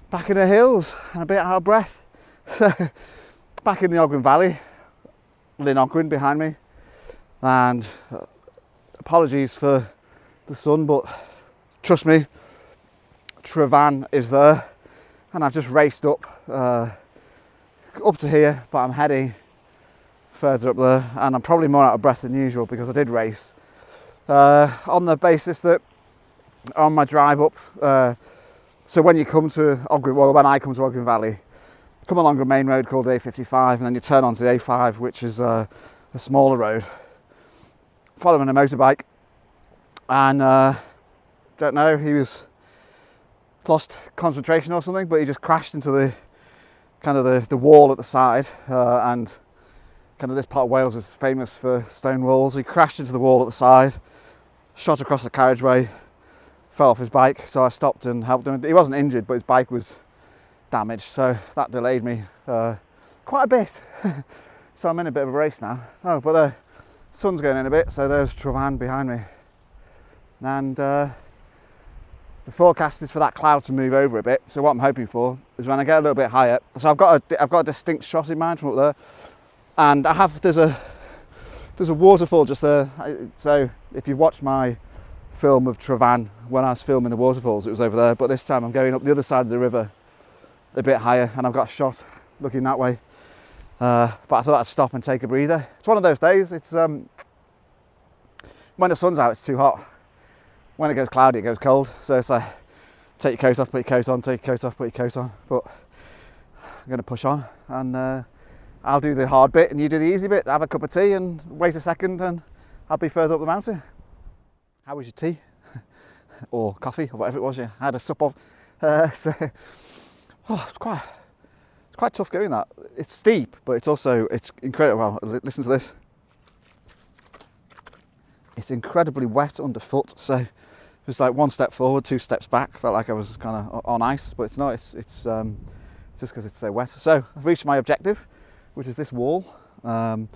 back in the hills and a bit out of breath. So back in the Ogwen Valley, Lyn Ogwen behind me, and apologies for the sun, but trust me, Tryfan is there, and I've just raced up to here, but I'm heading further up there, and I'm probably more out of breath than usual because I did race on the basis that on my drive up, so when you come to Ogwen, well, when I come to Ogwen Valley, come along a main road called A55, and then you turn onto the A5, which is a smaller road, following a motorbike, and don't know, he was lost concentration or something, but he just crashed into the kind of the wall at the side, and kind of this part of Wales is famous for stone walls. He crashed into the wall at the side, shot across the carriageway, fell off his bike, so I stopped and helped him. He wasn't injured, but his bike was damaged, so that delayed me quite a bit. So I'm in a bit of a race now. Oh, but the sun's going in a bit, so there's Tryfan behind me, and the forecast is for that cloud to move over a bit. So what I'm hoping for is when I get a little bit higher, so I've got a distinct shot in mind from up there, and there's a waterfall just there. So if you've watched my film of Tryfan when I was filming the waterfalls, it was over there, but this time I'm going up the other side of the river a bit higher, and I've got a shot looking that way, but I thought I'd stop and take a breather. It's one of those days. It's when the sun's out, it's too hot. When it goes cloudy, it goes cold, so it's like take your coat off, put your coat on, take your coat off, put your coat on. But I'm going to push on, and I'll do the hard bit and you do the easy bit. Have a cup of tea and wait a second, and I'll be further up the mountain. How was your tea? Or coffee, or whatever it was you had a sup of? It's quite tough going that. It's steep, but it's incredible. Well, listen to this. It's incredibly wet underfoot, so it was like 1 step forward, 2 steps back. Felt like I was kind of on ice, but it's not. It's just because it's so wet. So I've reached my objective, which is this wall. So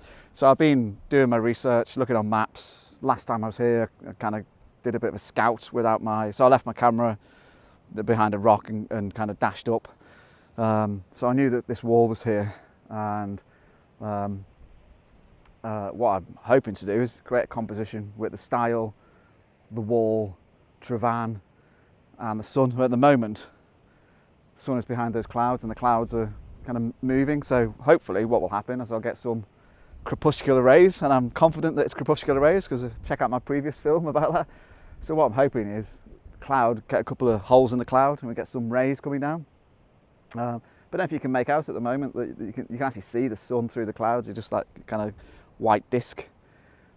I've been doing my research, looking on maps. Last time I was here, I kind of did a bit of a scout so I left my camera behind a rock and kind of dashed up. So I knew that this wall was here, and what I'm hoping to do is create a composition with the style, the wall, Tryfan, and the sun. At the moment, the sun is behind those clouds, and the clouds are kind of moving. So hopefully what will happen is I'll get some crepuscular rays, and I'm confident that it's crepuscular rays because check out my previous film about that. So what I'm hoping is cloud, get a couple of holes in the cloud, and we get some rays coming down. But if you can make out at the moment that you can actually see the sun through the clouds, it's just like kind of white disc.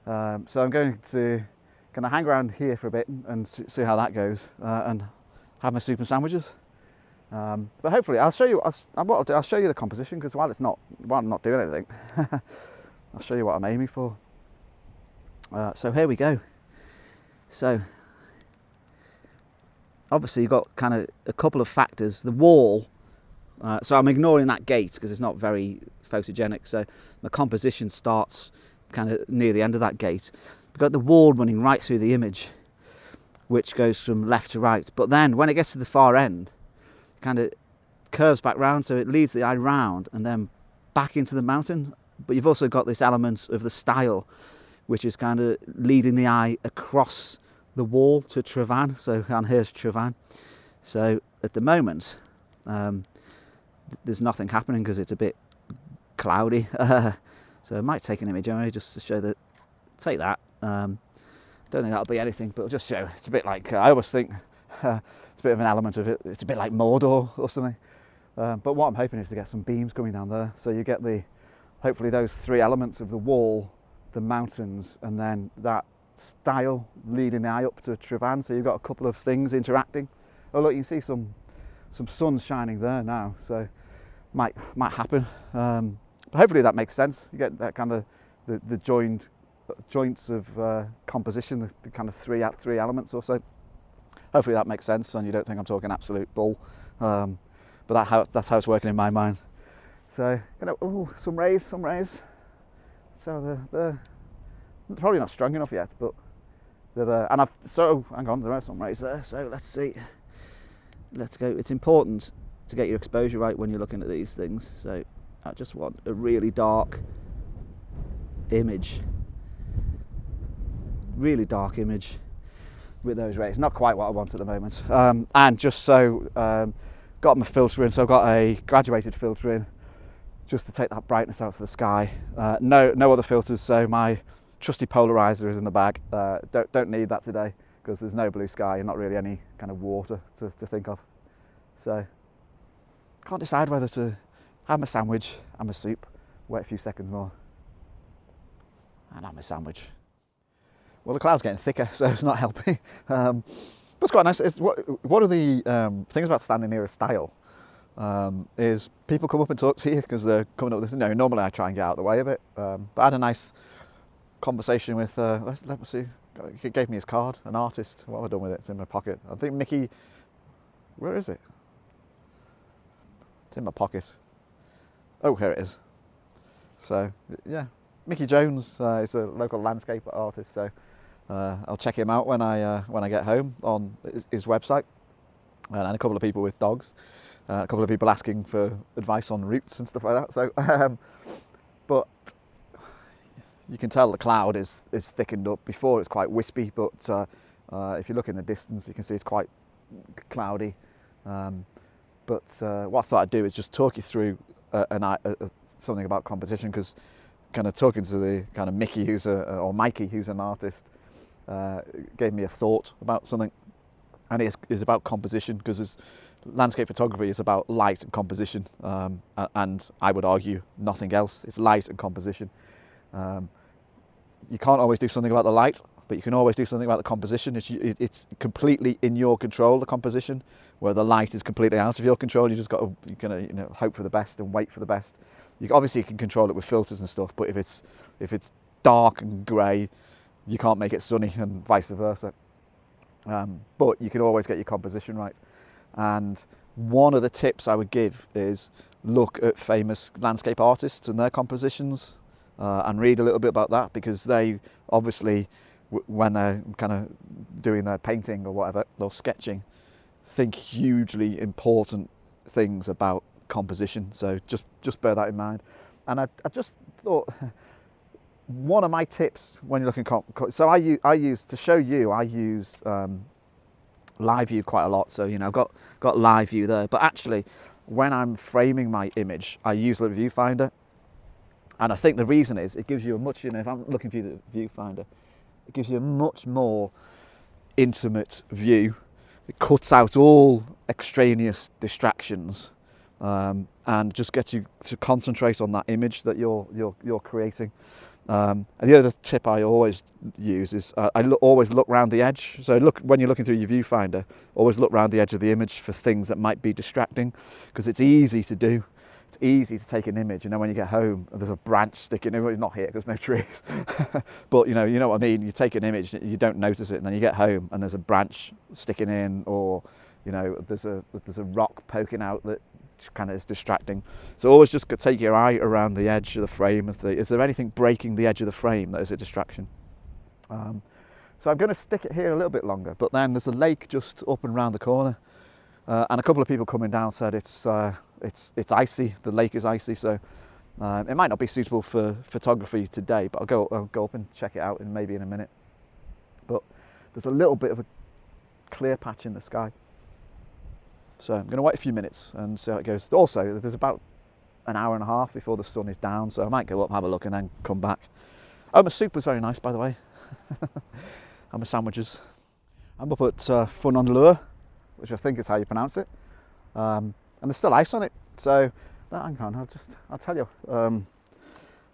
So I'm going to kind of hang around here for a bit and see how that goes, and have my soup and sandwiches. But hopefully I'll show you. I'll show you the composition, because while I'm not doing anything, I'll show you what I'm aiming for. So here we go. So obviously you've got kind of a couple of factors. The wall. So I'm ignoring that gate because it's not very photogenic. So the composition starts kind of near the end of that gate. We've got the wall running right through the image, which goes from left to right. But then when it gets to the far end, it kind of curves back round, so it leads the eye round and then back into the mountain. But you've also got this element of the style, which is kind of leading the eye across the wall to Tryfan. So, and here's Tryfan. So at the moment, there's nothing happening because it's a bit cloudy. So I might take an image only just to show that. Take that. Don't think that'll be anything, but it'll just show. It's a bit like, I always think it's a bit of an element of it. It's a bit like Mordor or something. But what I'm hoping is to get some beams coming down there. So you get hopefully those three elements of the wall, the mountains, and then that style leading the eye up to Tryfan. So you've got a couple of things interacting. Oh look, you can see some sun shining there now. So might happen. But hopefully that makes sense. You get that kind of the joints of composition, the kind of three elements or so. Hopefully that makes sense, and you don't think I'm talking absolute bull. But that's how it's working in my mind. So, some rays. So they're probably not strong enough yet, but they're there. And hang on, there are some rays there. So let's see. Let's go. It's important to get your exposure right when you're looking at these things. So I just want a really dark image, with those rays. Not quite what I want at the moment. And just so got my filter in, so I've got a graduated filter in just to take that brightness out to the sky. No other filters, so my trusty polarizer is in the bag. Don't need that today because there's no blue sky and not really any kind of water to think of. So can't decide whether to have my sandwich and my soup, wait a few seconds more, and have my sandwich. Well, the cloud's getting thicker, so it's not helping. But it's quite nice. One of the things about standing near a stile is people come up and talk to you because they're coming up with this. Normally I try and get out of the way of it. But I had a nice conversation with, let me see, he gave me his card, an artist. What have I done with it? It's in my pocket. I think Mickey, where is it? It's in my pocket. Oh, here it is. So, yeah, Mickey Jones is a local landscape artist, so I'll check him out when I get home on his website. And a couple of people with dogs, a couple of people asking for advice on routes and stuff like that. So, but you can tell the cloud is thickened up. Before it's quite wispy, but if you look in the distance, you can see it's quite cloudy. But what I thought I'd do is just talk you through something about composition, because kind of talking to the kind of Mickey, or Mikey, who's an artist, gave me a thought about something, and it is about composition, because landscape photography is about light and composition, and I would argue nothing else. It's light and composition. You can't always do something about the light, but you can always do something about the composition. It's completely in your control, the composition, where the light is completely out of your control. You just got to hope for the best and wait for the best. Obviously you can control it with filters and stuff, but if it's dark and grey, you can't make it sunny, and vice versa. But you can always get your composition right. And one of the tips I would give is look at famous landscape artists and their compositions, and read a little bit about that, because they obviously, when they're kind of doing their painting or whatever, or sketching, think hugely important things about composition. So just bear that in mind. And I just thought, one of my tips when you're looking so I use to show you, I use live view quite a lot. So I've got live view there, but actually when I'm framing my image, I use the viewfinder. And I think the reason is it gives you a much, if I'm looking through the viewfinder, it gives you a much more intimate view. It cuts out all extraneous distractions, and just gets you to concentrate on that image that you're creating. And the other tip I always use is always look round the edge. So when you're looking through your viewfinder, always look round the edge of the image for things that might be distracting, because it's easy to do. It's easy to take an image, and then when you get home, there's a branch sticking. It's not here because there's no trees, but you know what I mean. You take an image, you don't notice it, and then you get home, and there's a branch sticking in, or there's a rock poking out that kind of is distracting. So always just take your eye around the edge of the frame. Is there anything breaking the edge of the frame that is a distraction? So I'm going to stick it here a little bit longer, but then there's a lake just up and round the corner. And a couple of people coming down said it's icy. The lake is icy, so it might not be suitable for photography today. But I'll go up and check it out maybe in a minute. But there's a little bit of a clear patch in the sky, so I'm going to wait a few minutes and see how it goes. Also, there's about an hour and a half before the sun is down, so I might go up, have a look, and then come back. Oh, my soup was very nice, by the way, and my sandwiches. I'm up at Ffynnon Lloer, which I think is how you pronounce it, and there's still ice on it. So hang on, I'll tell you.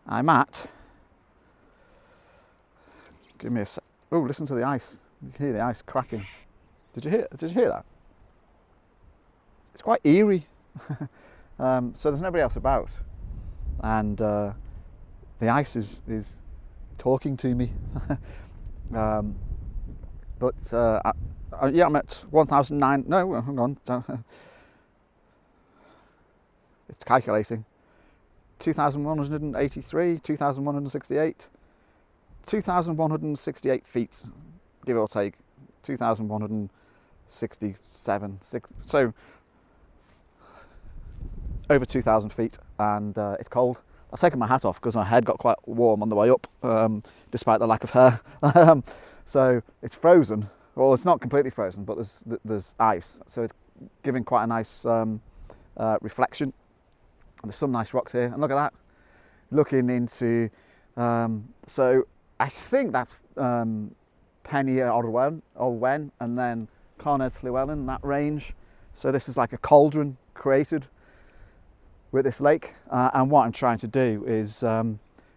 I'm at. Give me a sec. Oh, listen to the ice. You can hear the ice cracking. Did you hear that? It's quite eerie. So there's nobody else about, and the ice is talking to me. But yeah, I'm at 1,009. No, hang on. It's calculating. 2,183, 2,168, 2,168 feet, give or take. 2,167. So over 2,000 feet, and it's cold. I've taken my hat off because my head got quite warm on the way up, despite the lack of hair. So it's frozen. Well, it's not completely frozen, but there's ice, so it's giving quite a nice reflection. There's some nice rocks here, and look at that. Looking into, so I think that's Penny Olwen, and then Canon Llewellyn, that range. So this is like a cauldron created with this lake, and what I'm trying to do is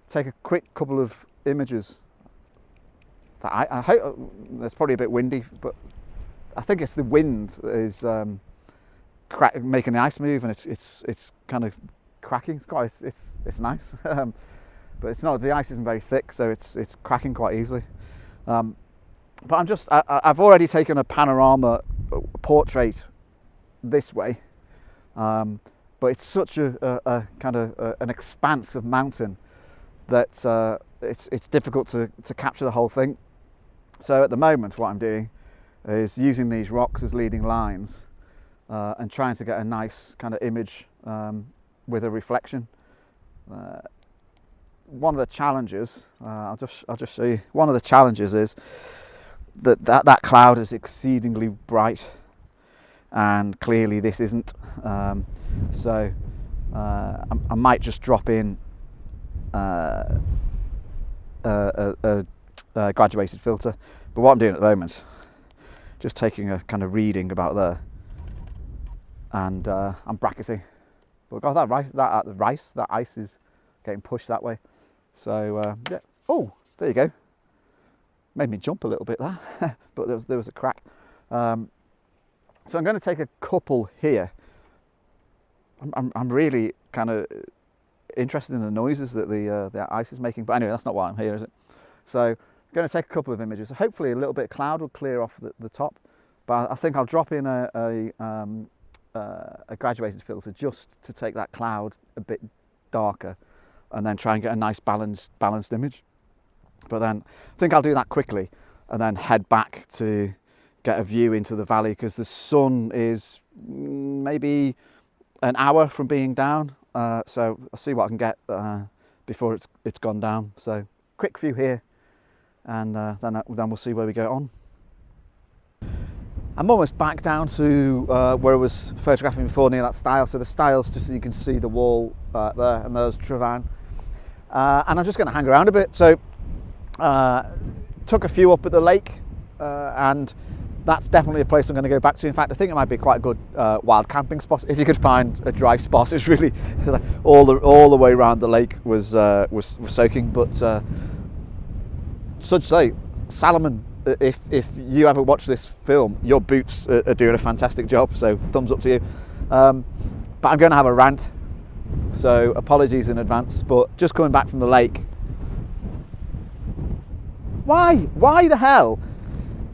take a quick couple of images. That I hope it's probably a bit windy, but I think it's the wind that is making the ice move, and it's kind of cracking. It's nice, but it's not. The ice isn't very thick, so it's cracking quite easily. But I've already taken a panorama portrait this way. But it's such a kind of an expanse of mountain that it's difficult to capture the whole thing. So at the moment what I'm doing is using these rocks as leading lines and trying to get a nice kind of image with a reflection. One of the challenges, I'll just show you, one of the challenges is that cloud is exceedingly bright, and clearly this isn't. So I might just drop in a graduated filter, but what I'm doing at the moment, just taking a kind of reading about there, and I'm bracketing. But God, that ice is getting pushed that way. So yeah. Oh, there you go. Made me jump a little bit there, but there was a crack. So I'm going to take a couple here. I'm really kind of interested in the noises that the ice is making, but anyway, that's not why I'm here, is it? So I'm going to take a couple of images. Hopefully a little bit of cloud will clear off the top, but I think I'll drop in a graduated filter just to take that cloud a bit darker, and then try and get a nice balanced image. But then I think I'll do that quickly and then head back to get a view into the valley, because the sun is maybe an hour from being down, so I'll see what I can get before it's gone down. So quick view here, and then we'll see where we go on. I'm almost back down to where I was photographing before, near that stile. So the stile's just so you can see the wall there, and there's Tryfan. And I'm just going to hang around a bit. So took a few up at the lake, and that's definitely a place I'm going to go back to. In fact, I think it might be quite a good wild camping spot if you could find a dry spot. It's really like all the way around the lake was soaking. But such say, Salomon, if you ever watch this film, your boots are doing a fantastic job. So thumbs up to you. But I'm going to have a rant, so apologies in advance. But just coming back from the lake, why the hell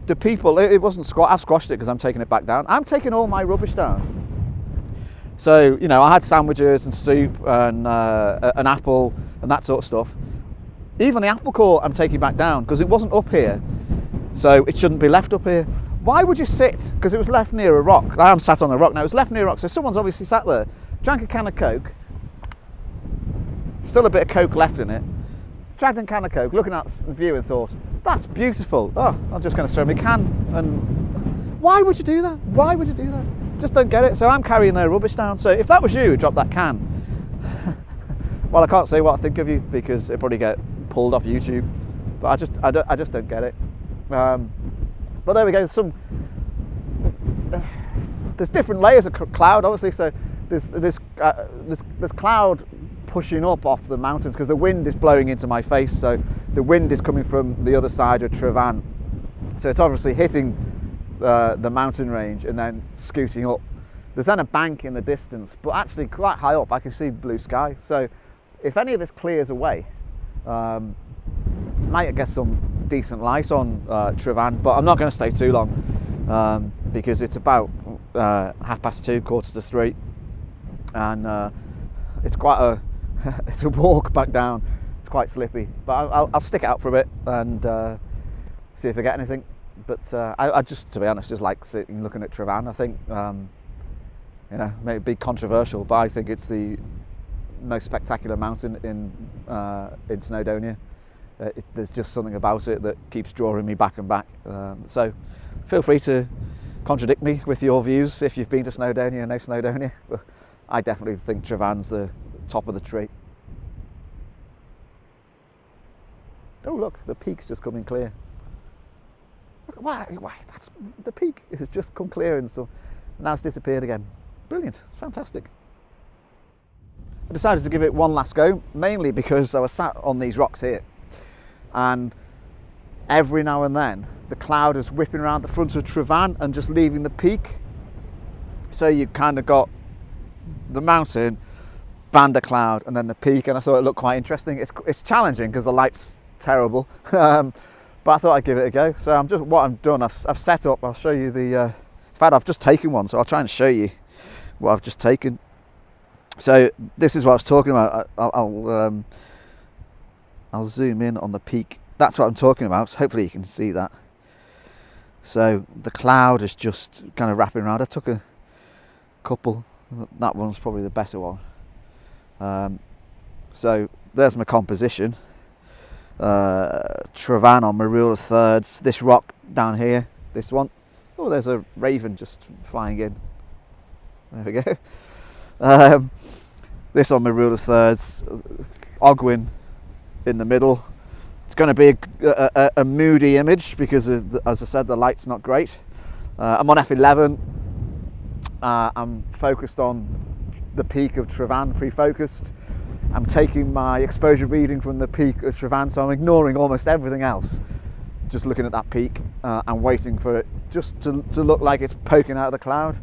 do people, it wasn't I've squashed it because I'm taking it back down. I'm taking all my rubbish down. So, you know, I had sandwiches and soup and an apple and that sort of stuff. Even the apple core I'm taking back down because it wasn't up here, so it shouldn't be left up here. Why would you sit? Because it was left near a rock. I am sat on a rock now. It was left near a rock, so someone's obviously sat there, drank a can of Coke, still a bit of Coke left in it, dragged a can of Coke, looking at the view and thought, that's beautiful. Oh, I'm just going to throw my can. And why would you do that? Why would you do that? Just don't get it. So I'm carrying their rubbish down. So if that was you who dropped that can, well, I can't say what I think of you because it'd probably get pulled off YouTube. But I just don't get it. But there we go. There's different layers of cloud, obviously. So there's cloud pushing up off the mountains because the wind is blowing into my face. So the wind is coming from the other side of Tryfan. So it's obviously hitting the mountain range and then scooting up. There's then a bank in the distance, but actually quite high up I can see blue sky. So if any of this clears away, might get some decent light on Tryfan, but I'm not going to stay too long because it's about 2:30, 2:45, and it's quite a it's a walk back down. It's quite slippy, but I'll stick it out for a bit and see if I get anything. But I just, to be honest, just like sitting looking at Tryfan. I think you know, maybe controversial, but I think it's the most spectacular mountain in Snowdonia. There's just something about it that keeps drawing me back and back. So feel free to contradict me with your views if you've been to Snowdonia and know Snowdonia. But I definitely think Tryfan's the top of the tree. Oh look, the peak's just coming clear. Why? That's the peak has just come clear, and so now it's disappeared again. Brilliant! It's fantastic. I decided to give it one last go, mainly because I was sat on these rocks here, and every now and then the cloud is whipping around the front of Tryfan and just leaving the peak. So you kind of got the mountain, band of cloud, and then the peak, and I thought it looked quite interesting. It's challenging because the light's terrible, but I thought I'd give it a go. So what I've done, I've set up. I'll show you the. In fact, I've just taken one, so I'll try and show you what I've just taken. So this is what I was talking about. I'll zoom in on the peak. That's what I'm talking about. Hopefully you can see that. So the cloud is just kind of wrapping around. I took a couple. That one's probably the better one. So there's my composition. Tryfan on my rule of thirds. This rock down here, this one. Oh, there's a raven just flying in. There we go. This on my rule of thirds. Ogwen in the middle. It's going to be a moody image because, as I said, the light's not great. I'm on f11. I'm focused on the peak of Tryfan, pre-focused. I'm taking my exposure reading from the peak of Tryfan, so I'm ignoring almost everything else, just looking at that peak and waiting for it just to look like it's poking out of the cloud.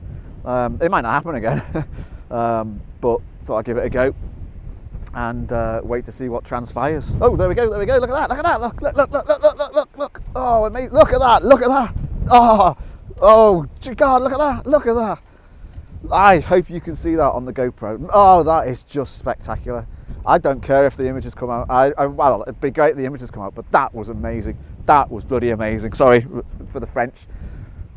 It might not happen again, but thought I'd give it a go and wait to see what transpires. Oh, there we go, look at that, look. Oh, amazing. Look at that. Oh, God, look at that. I hope you can see that on the GoPro. Oh, that is just spectacular. I don't care if the images come out. Well, it'd be great if the images come out, but that was amazing. That was bloody amazing. Sorry for the French.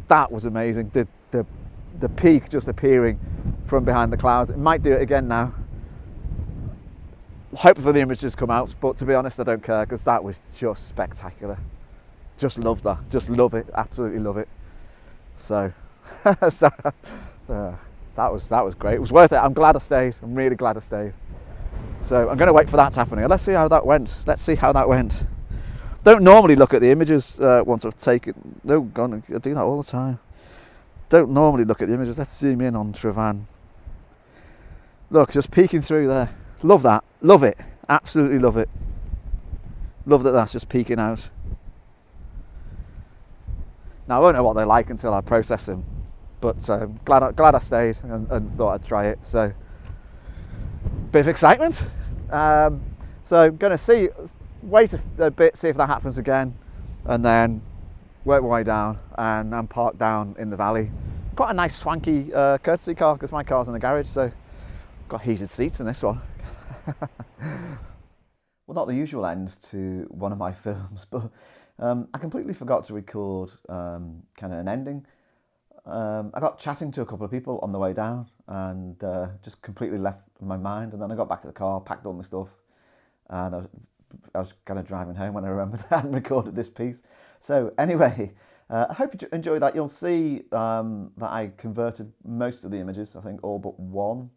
That was amazing. The peak just appearing from behind the clouds. It might do it again now. Hopefully the images come out, but to be honest, I don't care because that was just spectacular. Just love that. Just love it. Absolutely love it. So, that was great. It was worth it. I'm glad I stayed. I'm really glad I stayed. So I'm going to wait for that to happen. Let's see how that went. Don't normally look at the images once I've taken. No, God, I do that all the time. Don't normally look at the images. Let's zoom in on Tryfan. Look, just peeking through there. Love that. Love it. Absolutely love it. Love that that's just peeking out. Now I won't know what they're like until I process them, but glad I stayed and thought I'd try it. So bit of excitement. So I'm going to wait a bit, see if that happens again, and then work my way down. And I'm parked down in the valley. Quite a nice swanky courtesy car because my car's in the garage, so got heated seats in this one. Well, not the usual end to one of my films, but I completely forgot to record kind of an ending. I got chatting to a couple of people on the way down and just completely left my mind, and then I got back to the car, packed all my stuff, and I was kind of driving home when I remembered I hadn't recorded this piece. So anyway, I hope you enjoy that. You'll see that I converted most of the images, I think all but one,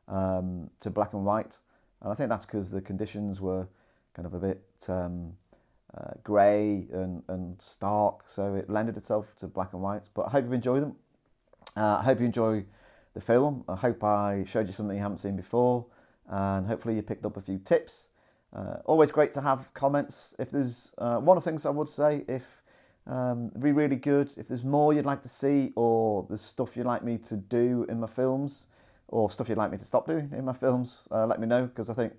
to black and white, and I think that's because the conditions were kind of a bit grey and stark, so it lended itself to black and white. But I hope you enjoy them. I hope you enjoy the film. I hope I showed you something you haven't seen before, and hopefully you picked up a few tips. Always great to have comments. If there's one of the things I would say, if it'd be really good if there's more you'd like to see, or there's stuff you'd like me to do in my films, or stuff you'd like me to stop doing in my films, let me know, because I think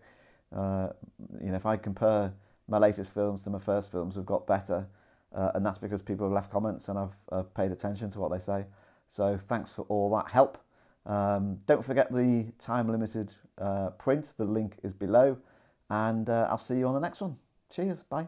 if I compare my latest films to my first films, have got better, and that's because people have left comments and I've paid attention to what they say. So thanks for all that help. Don't forget the time-limited print. The link is below, and I'll see you on the next one. Cheers, bye.